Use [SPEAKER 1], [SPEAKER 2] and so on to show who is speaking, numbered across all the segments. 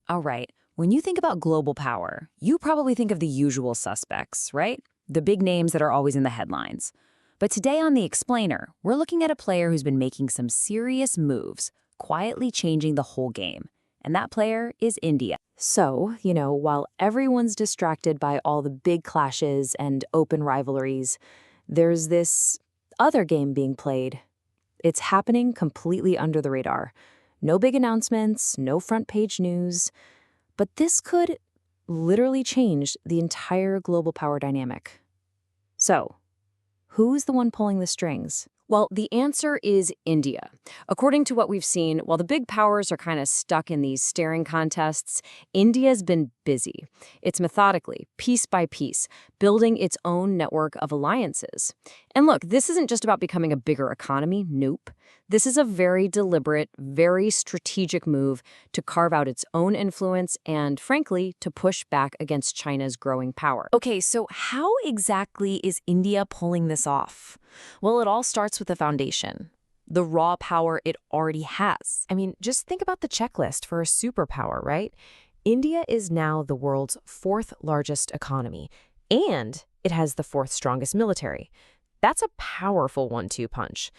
[SPEAKER 1] All right, when you think about global power, you probably think of the usual suspects, right? The big names that are always in the headlines. But today on The Explainer, we're looking at a player who's been making some serious moves, quietly changing the whole game. And that player is India.
[SPEAKER 2] So, while everyone's distracted by all the big clashes and open rivalries, there's this other game being played. It's happening completely under the radar. No big announcements, no front page news. But this could literally change the entire global power dynamic. So, who's the one pulling the strings?
[SPEAKER 1] Well, the answer is India. According to what we've seen, while the big powers are kind of stuck in these staring contests, India's been busy. It's methodically, piece by piece, building its own network of alliances. And look, this isn't just about becoming a bigger economy, nope. This is a very deliberate, very strategic move to carve out its own influence and, frankly, to push back against China's growing power.
[SPEAKER 2] Okay, so how exactly is India pulling this off? Well, it all starts with the foundation, the raw power it already has. I mean, just think about the checklist for a superpower, right? India is now the world's fourth largest economy, and it has the fourth strongest military. That's a powerful 1-2 punch.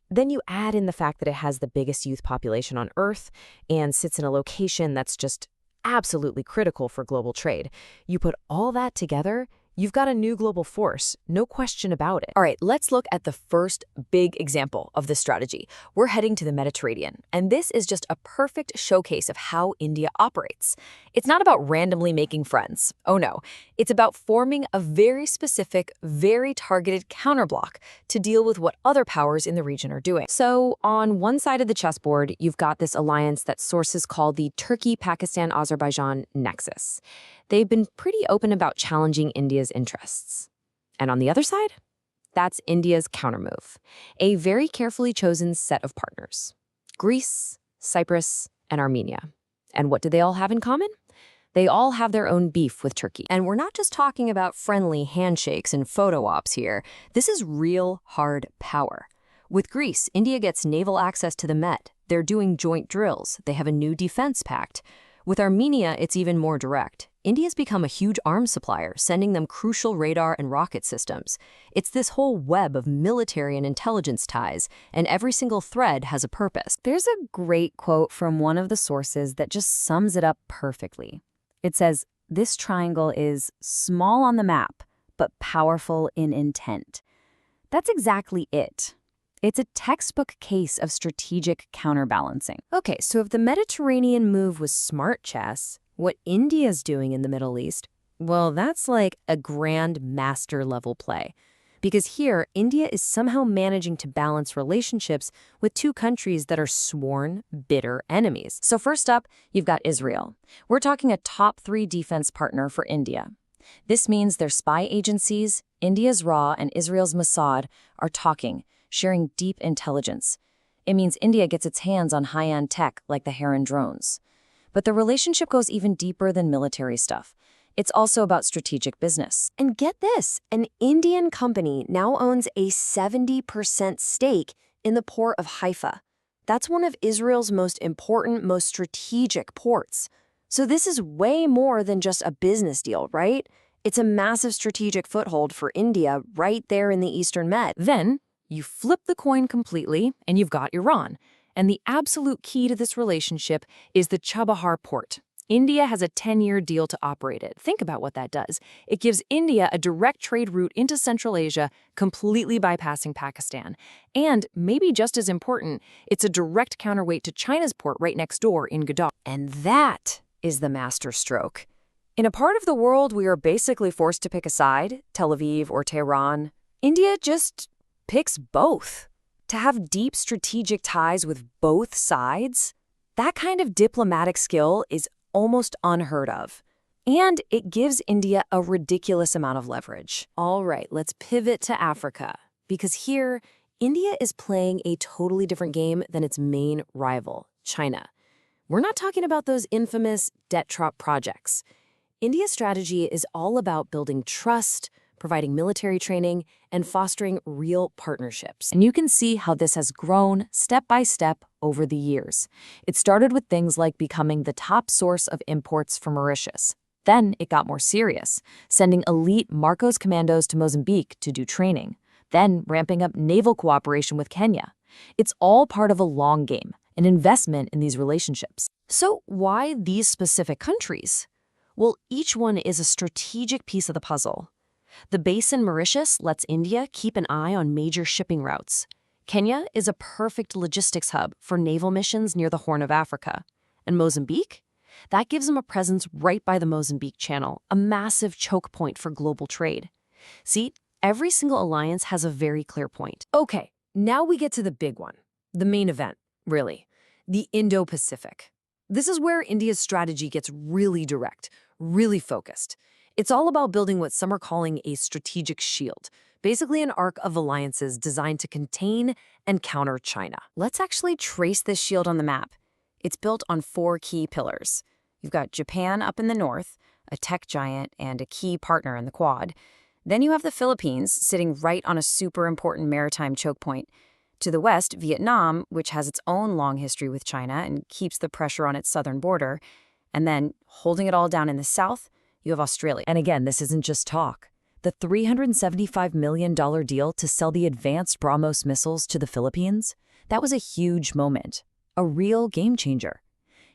[SPEAKER 2] Then you add in the fact that it has the biggest youth population on Earth and sits in a location that's just absolutely critical for global trade. You put all that together, you've got a new global force, no question about it.
[SPEAKER 1] All right, let's look at the first big example of this strategy. We're heading to the Mediterranean, and this is just a perfect showcase of how India operates. It's not about randomly making friends. Oh no, it's about forming a very specific, very targeted counterblock to deal with what other powers in the region are doing. So on one side of the chessboard, you've got this alliance that sources call the Turkey-Pakistan-Azerbaijan nexus. They've been pretty open about challenging India's interests. And on the other side, that's India's countermove, a very carefully chosen set of partners: Greece, Cyprus, and Armenia. And what do they all have in common? They all have their own beef with Turkey. And we're not just talking about friendly handshakes and photo ops here. This is real hard power. With Greece, India gets naval access to the Med. They're doing joint drills. They have a new defense pact. With Armenia, it's even more direct. India's become a huge arms supplier, sending them crucial radar and rocket systems. It's this whole web of military and intelligence ties, and every single thread has a purpose.
[SPEAKER 2] There's a great quote from one of the sources that just sums it up perfectly. It says, "This triangle is small on the map, but powerful in intent." That's exactly it. It's a textbook case of strategic counterbalancing. Okay, so if the Mediterranean move was smart chess, what India's doing in the Middle East, well, that's like a grand master level play. Because here, India is somehow managing to balance relationships with two countries that are sworn, bitter enemies. So first up, you've got Israel. We're talking a top 3 defense partner for India. This means their spy agencies, India's RAW and Israel's Mossad, are talking, sharing deep intelligence. It means India gets its hands on high-end tech like the Heron drones. But the relationship goes even deeper than military stuff. It's also about strategic business. And get this, an Indian company now owns a 70% stake in the port of Haifa. That's one of Israel's most important, most strategic ports. So this is way more than just a business deal, right? It's a massive strategic foothold for India right there in the Eastern Med.
[SPEAKER 1] Then, you flip the coin completely, and you've got Iran. And the absolute key to this relationship is the Chabahar port. India has a 10-year deal to operate it. Think about what that does. It gives India a direct trade route into Central Asia, completely bypassing Pakistan. And, maybe just as important, it's a direct counterweight to China's port right next door in Gadar. And that is the masterstroke. In a part of the world we are basically forced to pick a side, Tel Aviv or Tehran, India just picks both. To have deep strategic ties with both sides, that kind of diplomatic skill is almost unheard of. And it gives India a ridiculous amount of leverage. All right, let's pivot to Africa. Because here, India is playing a totally different game than its main rival, China. We're not talking about those infamous debt trap projects. India's strategy is all about building trust, providing military training, and fostering real partnerships. And you can see how this has grown step by step over the years. It started with things like becoming the top source of imports for Mauritius. Then it got more serious, sending elite Marcos commandos to Mozambique to do training, then ramping up naval cooperation with Kenya. It's all part of a long game, an investment in these relationships. So why these specific countries? Well, each one is a strategic piece of the puzzle. The base in Mauritius lets India keep an eye on major shipping routes. Kenya is a perfect logistics hub for naval missions near the Horn of Africa. And Mozambique? That gives them a presence right by the Mozambique Channel, a massive choke point for global trade. See, every single alliance has a very clear point. Okay, now we get to the big one, the main event, really, the Indo-Pacific. This is where India's strategy gets really direct, really focused. It's all about building what some are calling a strategic shield, basically an arc of alliances designed to contain and counter China.
[SPEAKER 2] Let's actually trace this shield on the map. It's built on 4 key pillars. You've got Japan up in the north, a tech giant and a key partner in the Quad. Then you have the Philippines sitting right on a super important maritime choke point. To the west, Vietnam, which has its own long history with China and keeps the pressure on its southern border. And then, holding it all down in the south, you have Australia.
[SPEAKER 1] And again, this isn't just talk. The $375 million deal to sell the advanced BrahMos missiles to the Philippines, that was a huge moment, a real game changer.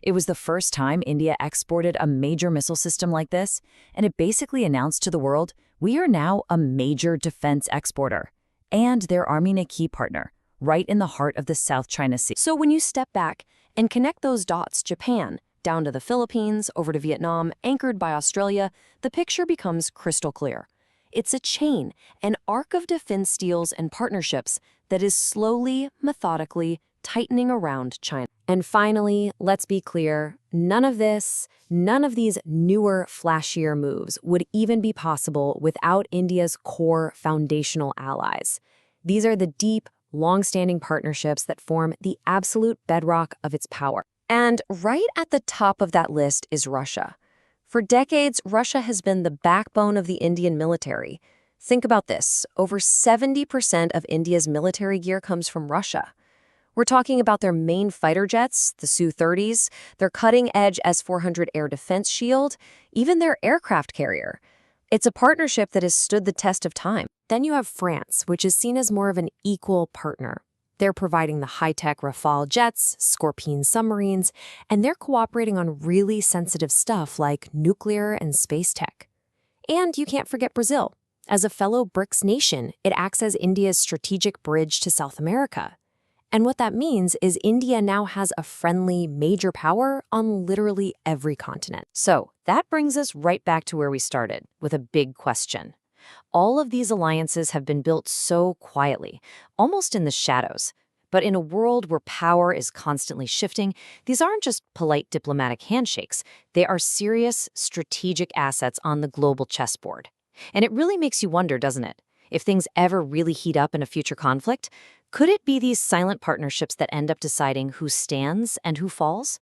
[SPEAKER 1] It was the first time India exported a major missile system like this, and it basically announced to the world, we are now a major defense exporter, and their Armenia key partner, right in the heart of the South China Sea. So when you step back and connect those dots, Japan, down to the Philippines, over to Vietnam, anchored by Australia, the picture becomes crystal clear. It's a chain, an arc of defense deals and partnerships that is slowly, methodically tightening around China. And finally, let's be clear, none of these newer, flashier moves would even be possible without India's core foundational allies. These are the deep, long-standing partnerships that form the absolute bedrock of its power. And right at the top of that list is Russia. For decades, Russia has been the backbone of the Indian military. Think about this. Over 70% of India's military gear comes from Russia. We're talking about their main fighter jets, the Su-30s, their cutting-edge S-400 air defense shield, even their aircraft carrier. It's a partnership that has stood the test of time. Then you have France, which is seen as more of an equal partner. They're providing the high-tech Rafale jets, Scorpene submarines, and they're cooperating on really sensitive stuff like nuclear and space tech. And you can't forget Brazil. As a fellow BRICS nation, it acts as India's strategic bridge to South America. And what that means is India now has a friendly major power on literally every continent. So that brings us right back to where we started, with a big question. All of these alliances have been built so quietly, almost in the shadows. But in a world where power is constantly shifting, these aren't just polite diplomatic handshakes. They are serious strategic assets on the global chessboard. And it really makes you wonder, doesn't it? If things ever really heat up in a future conflict, could it be these silent partnerships that end up deciding who stands and who falls?